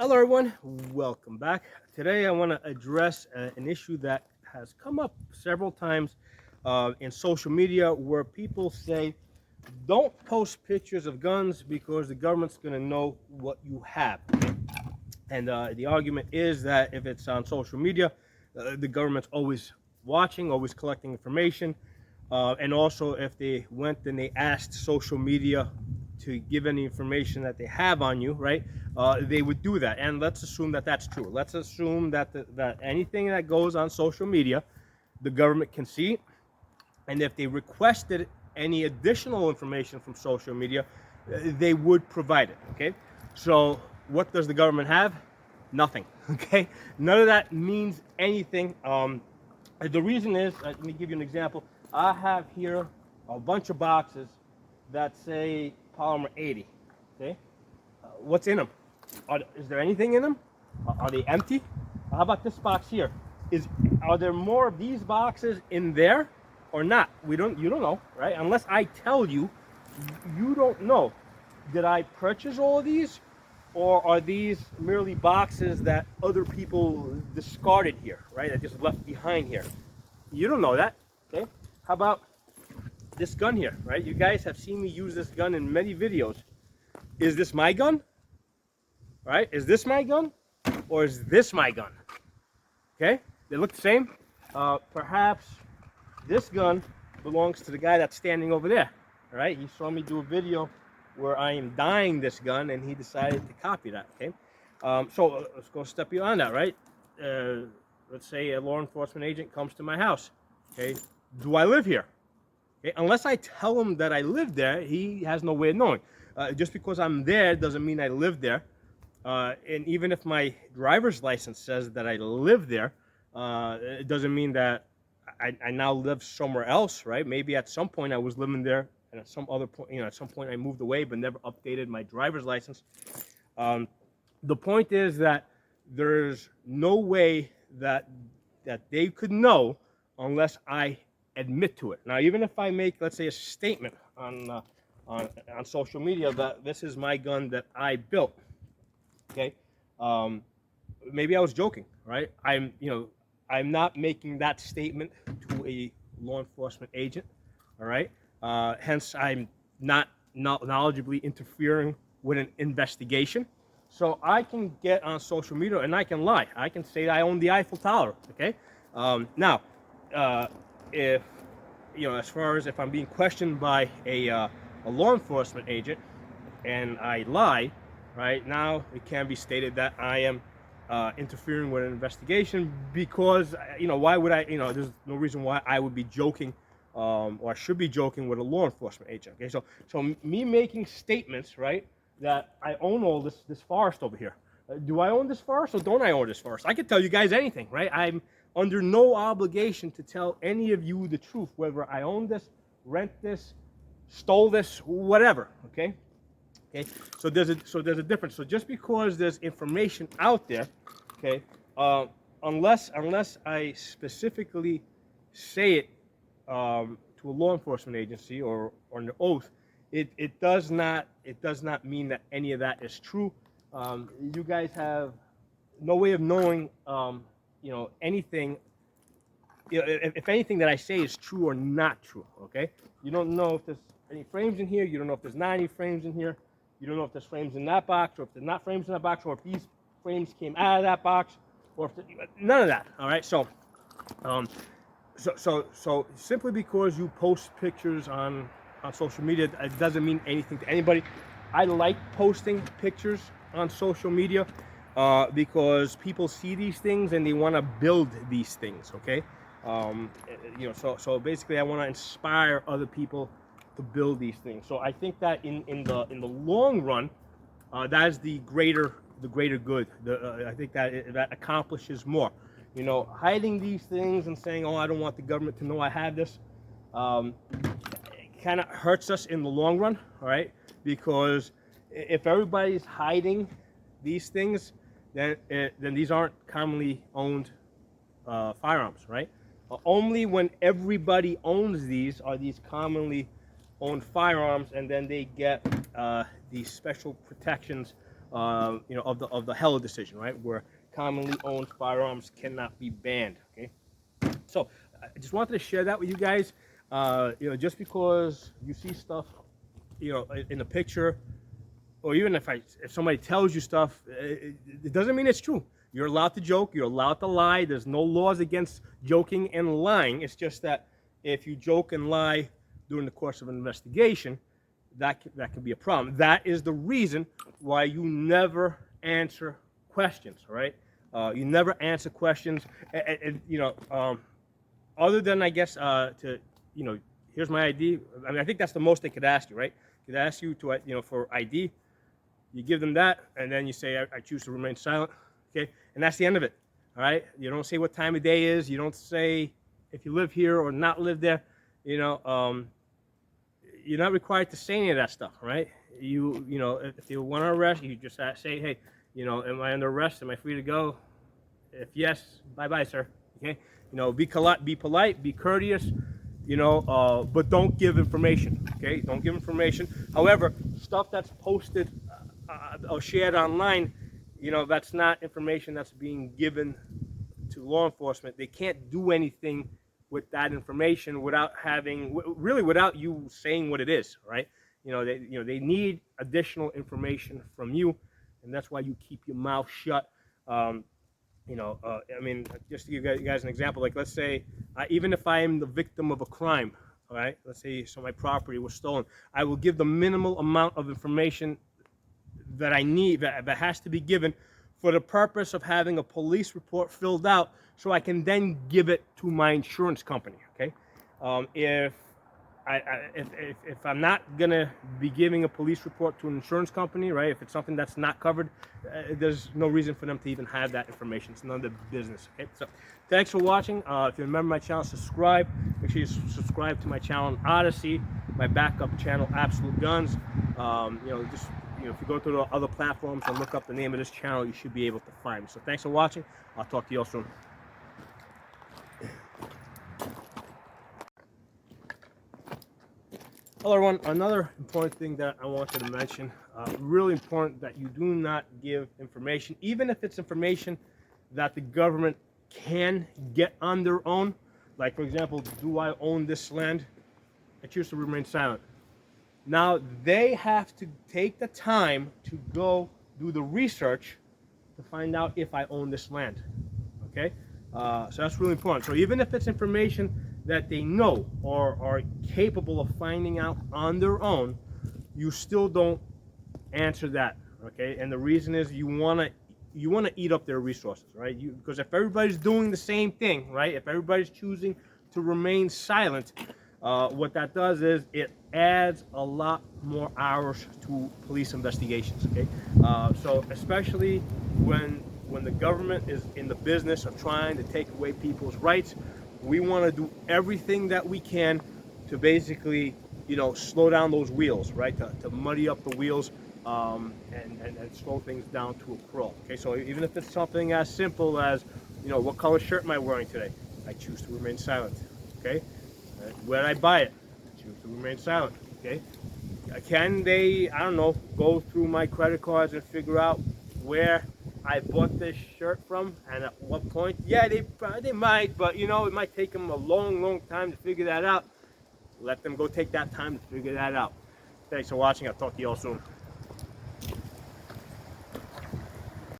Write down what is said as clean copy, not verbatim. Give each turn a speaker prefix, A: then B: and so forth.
A: Hello, everyone. Welcome back. Today, I want to address an issue that has come up several times in social media where people say, don't post pictures of guns because the government's going to know what you have. And the argument is that if it's on social media, the government's always watching, always collecting information. And also, if they went and they asked social media to give any information that they have on you, right? They would do that. And let's assume that that's true. Let's assume that that anything that goes on social media, the government can see. And if they requested any additional information from social media, they would provide it. Okay. So what does the government have? Nothing. Okay. None of that means anything. The reason is, let me give you an example. I have here a bunch of boxes that say polymer 80. Okay, what's in them? Is there anything in them? Are they empty? How about this box here? Are there more of these boxes in there or not? You don't know, right? Unless I tell you, you don't know. Did I purchase all of these, or are these merely boxes that other people discarded here, right? That just left behind here. You don't know that, okay? How about this gun here, right? You guys have seen me use this gun in many videos. Is this my gun? Right? Is this my gun? Or is this my gun? Okay? They look the same. Perhaps this gun belongs to the guy that's standing over there. Right? He saw me do a video where I am dyeing this gun and he decided to copy that. Okay? So let's go a step beyond that, right? Let's say a law enforcement agent comes to my house. Okay? Do I live here? Okay? Unless I tell him that I live there, he has no way of knowing. Just because I'm there doesn't mean I live there. And even if my driver's license says that I live there, it doesn't mean that I now live somewhere else, right? Maybe at some point I was living there, and at some other point, at some point I moved away, but never updated my driver's license. The point is that there's no way that they could know unless I admit to it. Now, even if I make, let's say, a statement on social media that this is my gun that I built, okay, maybe I was joking, right? I'm not making that statement to a law enforcement agent, all right? Hence, I'm not knowledgeably interfering with an investigation. So I can get on social media and I can lie. I can say I own the Eiffel Tower, okay? Now, if, as far as if I'm being questioned by a law enforcement agent and I lie, right, now it can be stated that I am interfering with an investigation because, why would I, there's no reason why I would be joking or I should be joking with a law enforcement agent. Okay, so me making statements, right, that I own all this forest over here. Do I own this forest or don't I own this forest? I could tell you guys anything, right? I'm under no obligation to tell any of you the truth, whether I own this, rent this, stole this, whatever. Okay. Okay. So there's a difference. So just because there's information out there, okay, unless I specifically say it to a law enforcement agency or under oath, it does not mean that any of that is true. You guys have no way of knowing anything. If anything that I say is true or not true. Okay, you don't know if there's any frames in here. You don't know if there's not any frames in here. You don't know if there's frames in that box, or if there's not frames in that box, or if these frames came out of that box, or if none of that. All right, so simply because you post pictures on social media, it doesn't mean anything to anybody. I like posting pictures on social media because people see these things and they want to build these things. Okay, so basically, I want to inspire other people to build these things. So I think that in the long run, that is the greater good. I think that accomplishes more. Hiding these things and saying, "Oh, I don't want the government to know I have this," kind of hurts us in the long run. All right, because if everybody's hiding these things, then these aren't commonly owned firearms, right? Only when everybody owns these are these commonly owned firearms, and then they get these special protections of the Heller decision, right, where commonly owned firearms cannot be banned. Okay, so I just wanted to share that with you guys. Just because you see stuff, in a picture, or even if somebody tells you stuff, it doesn't mean it's true. You're allowed to joke. You're allowed to lie. There's no laws against joking and lying. It's just that if you joke and lie during the course of an investigation, that can be a problem. That is the reason why you never answer questions, right? You never answer questions, other than, I guess, here's my ID. I mean, I think that's the most they could ask you, right? They could ask you to, for ID. You give them that, and then you say, I choose to remain silent, okay? And that's the end of it, all right? You don't say what time of day is. You don't say if you live here or not live there. You're not required to say any of that stuff, right? If you want to arrest, you just say, hey, am I under arrest? Am I free to go? If yes, bye-bye, sir, okay? Be polite, be courteous, but don't give information, okay? Don't give information. However, stuff that's posted or shared online, that's not information that's being given to law enforcement. They can't do anything with that information without you saying what it is, right? They need additional information from you, and that's why you keep your mouth shut. Just to give you guys an example, like let's say, even if I am the victim of a crime, all right, let's say, so my property was stolen, I will give the minimal amount of information that I need, that has to be given for the purpose of having a police report filled out so I can then give it to my insurance company, okay? If I'm not gonna be giving a police report to an insurance company, right? If it's something that's not covered, there's no reason for them to even have that information. It's none of their business. Okay, so thanks for watching. If you remember my channel, subscribe. Make sure you subscribe to my channel on Odyssey, my backup channel, Absolute Guns. If you go to the other platforms and look up the name of this channel, you should be able to find me. So thanks for watching. I'll talk to you all soon. Hello everyone, another important thing that I wanted to mention, really important that you do not give information, even if it's information that the government can get on their own. Like, for example, do I own this land? I choose to remain silent. Now, they have to take the time to go do the research to find out if I own this land, okay? So that's really important. So even if it's information that they know or are capable of finding out on their own, you still don't answer that, okay? And the reason is you want to eat up their resources, right? Because if everybody's doing the same thing, right? If everybody's choosing to remain silent, what that does is it adds a lot more hours to police investigations, okay? So especially when the government is in the business of trying to take away people's rights, we want to do everything that we can to basically, slow down those wheels, right? To muddy up the wheels and slow things down to a crawl. Okay, so even if it's something as simple as, what color shirt am I wearing today? I choose to remain silent. Okay, where did I buy it? I choose to remain silent. Okay, can they, I don't know, go through my credit cards and figure out where I bought this shirt from and at what point? Yeah, they might, but it might take them a long time to figure that out. Let them go take that time to figure that out. Thanks for watching. I'll talk to you all soon.